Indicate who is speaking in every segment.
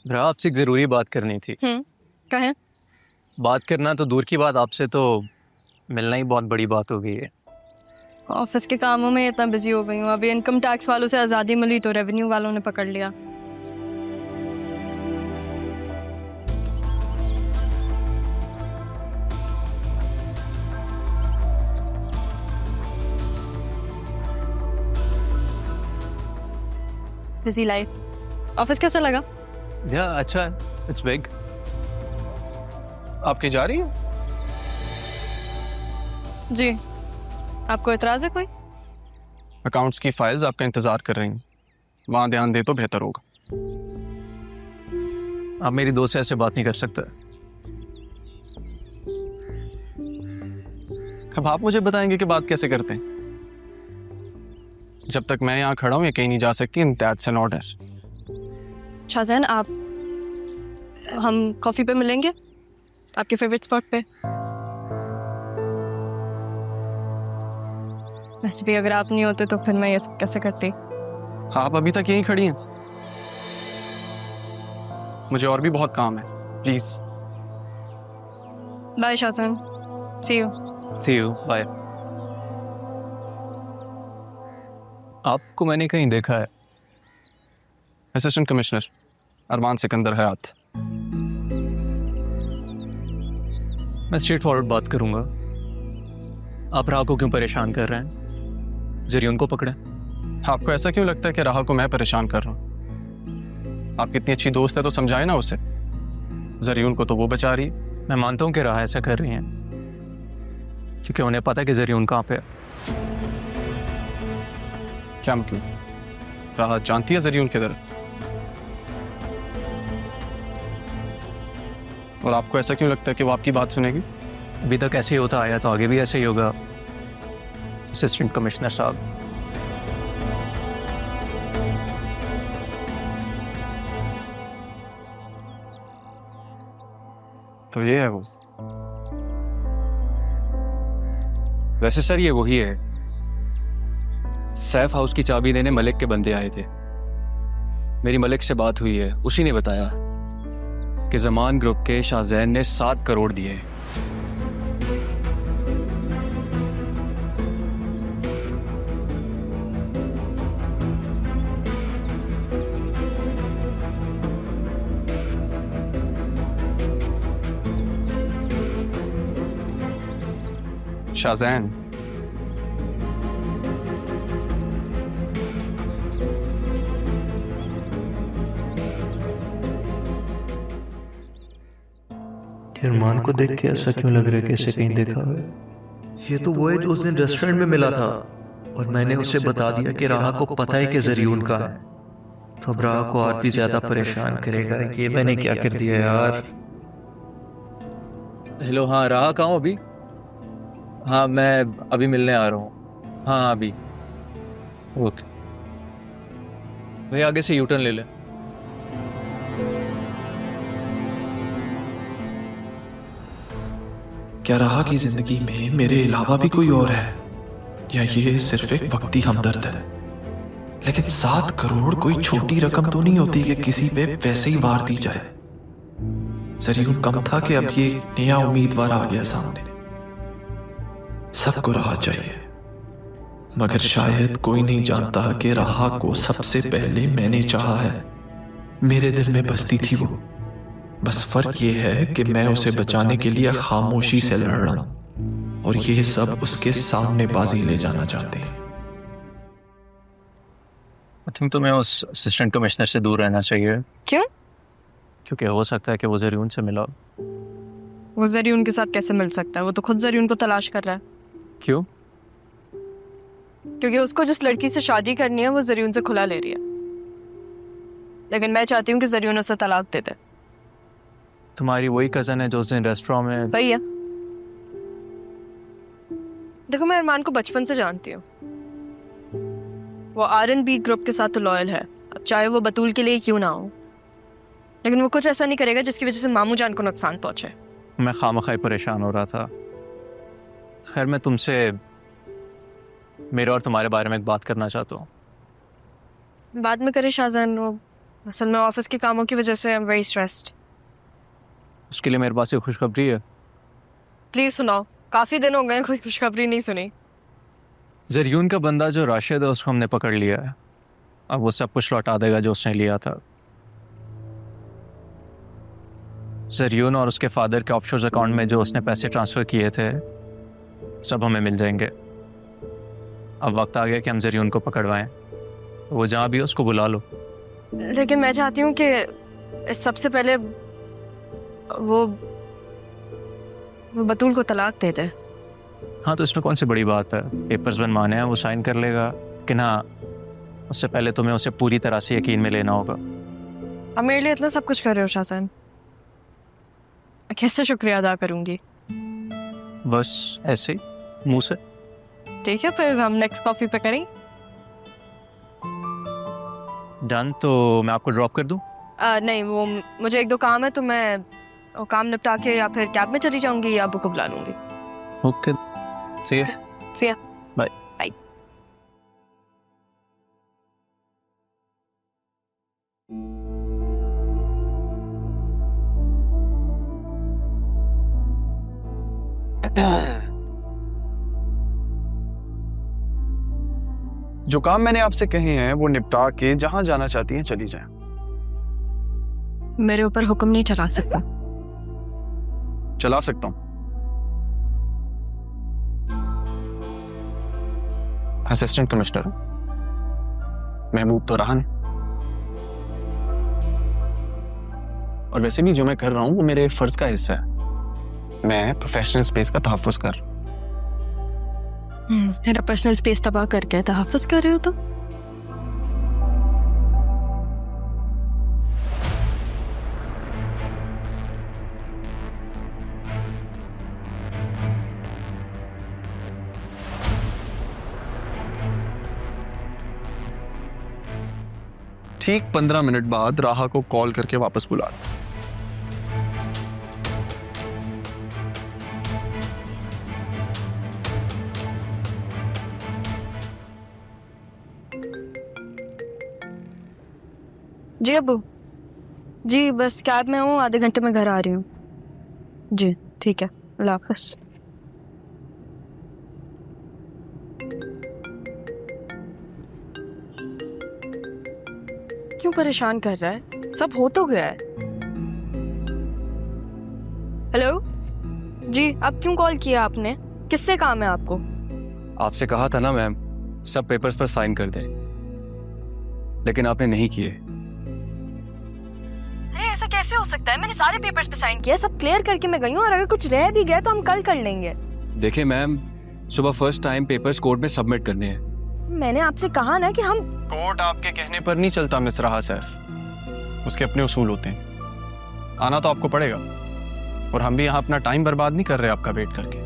Speaker 1: भरा आपसे एक ज़रूरी बात करनी थी।
Speaker 2: कहें।
Speaker 1: बात करना तो दूर की बात, आपसे तो मिलना ही बहुत बड़ी बात हो गई है।
Speaker 2: ऑफिस के कामों में इतना बिजी हो गई हूँ। अभी इनकम टैक्स वालों से आज़ादी मिली तो रेवेन्यू वालों ने पकड़ लिया। Busy life. ऑफिस कैसा लगा?
Speaker 1: या अच्छा है, इट्स बिग।
Speaker 3: आपकी जा रही है?
Speaker 2: जी। आपको एतराज है कोई?
Speaker 3: अकाउंट्स की फाइल्स आपका इंतजार कर रही हैं, वहां ध्यान दे तो बेहतर होगा।
Speaker 1: आप मेरी दोस्त से ऐसे बात नहीं कर सकते।
Speaker 3: अब आप मुझे बताएंगे कि बात कैसे करते हैं? जब तक मैं यहाँ खड़ा हूँ ये कहीं नहीं जा सकती, and that's an order.
Speaker 2: Shah Jahan, हम कॉफ़ी पे मिलेंगे आपके फेवरेट स्पॉट पे। वैसे भी अगर आप नहीं होते तो फिर मैं ये सब कैसे करती।
Speaker 3: आप अभी तक यहीं खड़ी हैं, मुझे और भी बहुत काम है, please.
Speaker 2: Bye Shahjahan, see you.
Speaker 1: Bye. आपको मैंने कहीं देखा है।
Speaker 3: Assistant commissioner Arman Sikandar Hayat.
Speaker 1: मैं स्ट्रेट फॉरवर्ड बात करूंगा। आप राह को क्यों परेशान कर रहे हैं? जरिए उनको पकड़े।
Speaker 3: आपको ऐसा क्यों लगता है कि राह को मैं परेशान कर रहा हूँ? आप कितनी अच्छी दोस्त है तो समझाए ना उसे। जरियून को तो वो बचा रही है।
Speaker 1: मैं मानता हूँ कि राह ऐसा कर रही हैं क्योंकि उन्हें पता है कि जरिए कहाँ पे है।
Speaker 3: क्या मतलब? राह जानती है जरियून किधर है? और आपको ऐसा क्यों लगता है कि वो आपकी बात सुनेगी?
Speaker 1: अभी तक ऐसे ही होता आया तो आगे भी ऐसे ही होगा असिस्टेंट कमिश्नर साहब।
Speaker 3: तो ये है वो।
Speaker 4: वैसे सर ये वही है। सैफ हाउस की चाबी देने मलिक के बंदे आए थे। मेरी मलिक से बात हुई है, उसी ने बताया कि जमान ग्रुप के शाहजैन ने 7 करोड़ दिए।
Speaker 3: शाहजैन,
Speaker 5: अरमान को देख के ऐसा क्यों लग रहा है कि इसे कहीं देखा हुआ है? ये तो वो है जो उस दिन रेस्टोरेंट में मिला था और मैंने उसे बता दिया कि राह को पता है कि जरियून का है। तो अब राह को और भी ज्यादा परेशान करेगा। ये मैंने क्या कर दिया यार।
Speaker 1: हेलो, हाँ राह कहाँ हो अभी? हाँ मैं अभी मिलने आ रहा हूँ। हाँ अभी ओके भाई, आगे से यूटर्न ले ले।
Speaker 6: क्या राह की जिंदगी में मेरे अलावा भी कोई और है, या ये सिर्फ एक वक्ती हमदर्द है? लेकिन 7 करोड़ कोई छोटी रकम तो नहीं होती कि किसी पे वैसे ही वार दी जाए। जरियून कम था कि अब ये नया उम्मीदवार आ गया सामने। सबको राह चाहिए, मगर शायद कोई नहीं जानता कि राह को सबसे पहले मैंने चाहा है। मेरे दिल में बसती थी वो। बस फर्क ये है कि मैं उसे बचाने के लिए खामोशी से लड़ रहा हूं और ये सब उसके सामने बाजी ले जाना चाहते हैं।
Speaker 1: आई थिंक तुम्हें उस असिस्टेंट कमिश्नर से दूर रहना चाहिए।
Speaker 2: क्यों?
Speaker 1: क्योंकि हो सकता है कि वो जरियून से मिला।
Speaker 2: वो जरियून के साथ कैसे मिल सकता है? वो तो खुद जरियून को तलाश कर रहा है।
Speaker 1: क्यों?
Speaker 2: क्योंकि उसको जिस लड़की से शादी करनी है वो जरियून से खुला ले रही है, लेकिन मैं चाहती हूँ कि जरियून उसे तलाक दे दे।
Speaker 1: तुम्हारी वही कजन है जो उस दिन रेस्टोरेंट में।
Speaker 2: वही है। देखो, मैं अरमान को बचपन से जानती हूँ। वो R&B ग्रुप के साथ तो लॉयल है, अब चाहे वो बतूल के लिए क्यों ना हो, लेकिन वो कुछ ऐसा नहीं करेगा जिसकी वजह से मामू जान को नुकसान पहुंचे।
Speaker 1: मैं खामखाई परेशान हो रहा था। खैर, मैं तुमसे मेरे और तुम्हारे बारे में एक बात करना चाहता हूँ।
Speaker 2: बाद में करे शाहजहान, वो असल में ऑफिस के कामों की वजह से आई एम वेरी स्ट्रेस्ड।
Speaker 4: उसके लिए मेरे पास एक खुशखबरी है।
Speaker 2: प्लीज सुनाओ, काफी दिन हो गए कोई खुशखबरी नहीं सुनी।
Speaker 1: जरियून का बंदा जो राशिद है उसको हमने पकड़ लिया है। अब वो सब कुछ लौटा देगा जो उसने लिया था। जरियून और उसके फादर के ऑफशोर अकाउंट में जो उसने पैसे ट्रांसफ़र किए थे सब हमें मिल जाएंगे। अब वक्त आ गया कि हम जरियून को पकड़वाएं। वो जहाँ भी हो उसको बुला लो।
Speaker 2: लेकिन मैं चाहती हूँ कि सबसे पहले वो बतूल को तलाक दे दे।
Speaker 1: हाँ तो इसमें कौन सी बड़ी बात है? पेपर्स बनवाने हैं, वो साइन कर लेगा कि ना। उससे पहले तुम्हें उसे पूरी तरह से यकीन में लेना होगा।
Speaker 2: अब मेरे लिए इतना सब कुछ कर रहे हो शाहजहान, कैसे शुक्रिया अदा करूंगी?
Speaker 1: बस ऐसे ही मुंह से।
Speaker 2: ठीक है, फिर हम नेक्स्ट कॉफी पे करेंगे।
Speaker 1: डन। तो मैं आपको ड्रॉप कर दूं?
Speaker 2: नहीं, वो मुझे एक दो काम है तो मैं वो काम निपटा के या फिर कैब में चली जाऊंगी या अबू को बुला लूंगी।
Speaker 1: Okay, see you.
Speaker 2: बाय।
Speaker 3: जो काम मैंने आपसे कहे हैं वो निपटा के जहां जाना चाहती हैं चली जाएं।
Speaker 2: मेरे ऊपर हुक्म नहीं चला सकता।
Speaker 3: चला सकता हूं। असिस्टेंट कमिश्नर महबूब तो रहा नहीं। और वैसे भी जो मैं कर रहा हूं वो मेरे फर्ज का हिस्सा है। मैं प्रोफेशनल स्पेस का तहफ्फुज कर रहा हूं।
Speaker 2: मेरा पर्सनल स्पेस तबाह करके तहफ्फुज कर रहे हो तो?
Speaker 3: ठीक 15 मिनट बाद राहा को कॉल करके वापस बुला।
Speaker 2: जी अबू जी, बस कैब में हूँ, आधे घंटे में घर आ रही हूँ। जी ठीक है, अल्लाह हाफ़िज़। क्यों परेशान कर रहा है? सब हो तो गया है। हेलो जी, अब क्यों कॉल किया आपने? किससे काम है आपको?
Speaker 4: आपसे कहा था ना मैम, सब पेपर्स पर साइन कर दें, लेकिन आपने नहीं किए।
Speaker 2: अरे ऐसा कैसे हो सकता है? मैंने सारे पेपर्स पे साइन किया, सब क्लियर करके मैं गई हूँ, और अगर कुछ रह भी गया तो हम कल कर लेंगे।
Speaker 4: देखिए मैम, सुबह फर्स्ट टाइम पेपर्स कोर्ट में सबमिट करने हैं।
Speaker 2: मैंने आपसे कहा ना कि हम
Speaker 3: कोर्ट आपके कहने पर नहीं चलता मिस राहा सैफ, उसके अपने उसूल होते हैं। आना तो आपको पड़ेगा, और हम भी यहाँ अपना टाइम बर्बाद नहीं कर रहे आपका वेट करके।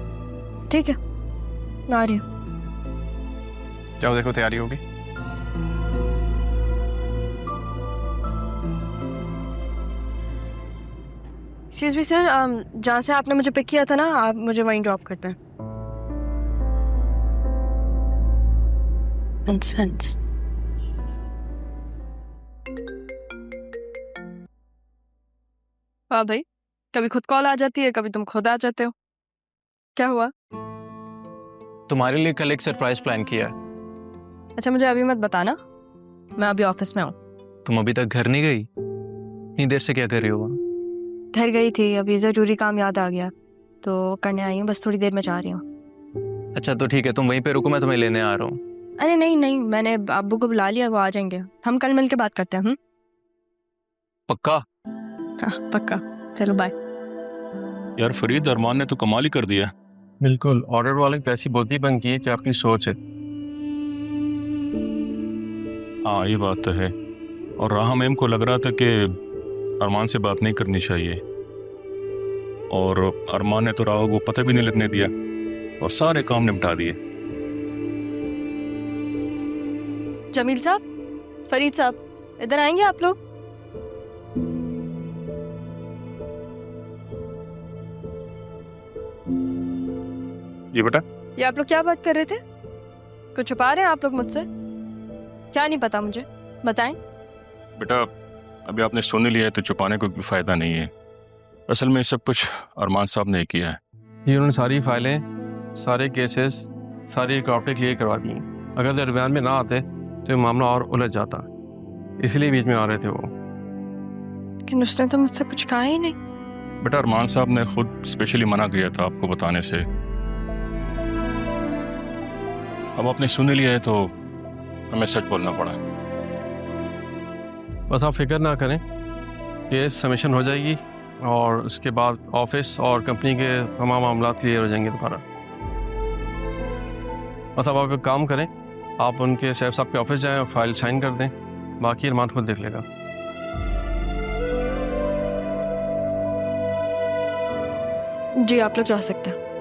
Speaker 2: ठीक है, मैं आ रही हूँ।
Speaker 3: जाओ देखो तैयारी होगी।
Speaker 2: एक्सक्यूज मी सर, जहाँ से आपने मुझे पिक किया था ना, आप मुझे वहीं ड्रॉप करते हैं। नॉनसेंस। हाँ भाई, कभी खुद कॉल आ जाती है, कभी तुम खुद आ जाते हो। क्या हुआ?
Speaker 1: तुम्हारे लिए कल एक सरप्राइज प्लान किया है।
Speaker 2: अच्छा, मुझे अभी मत बताना, मैं अभी ऑफिस में हूँ।
Speaker 1: तुम अभी तक घर नहीं गई? इतनी देर से क्या कर रही हो वहाँ?
Speaker 2: घर गई थी, अभी ज़रूरी काम याद आ गया तो करने आई हूँ, बस थोड़ी देर में जा रही हूँ।
Speaker 1: अच्छा तो ठीक है, तुम वहीं पे रुको, मैं तुम्हें लेने आ रहा हूँ।
Speaker 2: अरे नहीं नहीं, मैंने अब्बू को बुला लिया, वो आ जाएंगे। हम कल मिलके बात करते हैं।
Speaker 1: पक्का?
Speaker 2: हाँ पक्का, चलो बाय।
Speaker 7: यार फरीद, अरमान ने तो कमाल ही कर दिया।
Speaker 8: बिल्कुल, ऑर्डर वाले की ऐसी बोलती बन गई है कि आपकी सोच है।
Speaker 7: हाँ ये बात तो है। और राहा मैम को लग रहा था कि अरमान से बात नहीं करनी चाहिए, और अरमान ने तो राहा को पता भी नहीं लगने दिया और सारे काम निपटा दिए।
Speaker 2: जमील साहब, फरीद साहब, इधर आएंगे आप लोग?
Speaker 7: जी बेटा।
Speaker 2: ये आप लोग क्या बात कर रहे थे? कुछ छुपा रहे हैं आप लोग मुझसे? क्या नहीं पता मुझे, बताएं।
Speaker 7: बेटा अभी आपने सुन लिया है तो छुपाने को कोई फ़ायदा नहीं है। असल में सब कुछ अरमान साहब ने किया है।
Speaker 8: ये उन्होंने सारी फाइलें, सारे केसेस, सारी रिकॉर्डें क्लियर करवा दी। अगर दरमियान में ना आते तो ये मामला और उलझ जाता, इसलिए बीच में आ रहे थे वो।
Speaker 2: लेकिन उसने तो मुझसे कुछ कहा ही नहीं।
Speaker 7: बेटा अरमान साहब ने खुद स्पेशली मना किया था आपको बताने से। अब आपने सुन लिया है तो हमें सच बोलना पड़ा।
Speaker 8: बस आप फिक्र ना करें, केस सबमिशन हो जाएगी और उसके बाद ऑफिस और कंपनी के तमाम मामला क्लियर हो जाएंगे दोबारा। बस अब आप एक काम करें, आप उनके सैफ साहब के ऑफिस जाएं और फाइल साइन कर दें, बाकी अरमान खुद देख लेगा।
Speaker 2: जी आप लोग जा सकते हैं।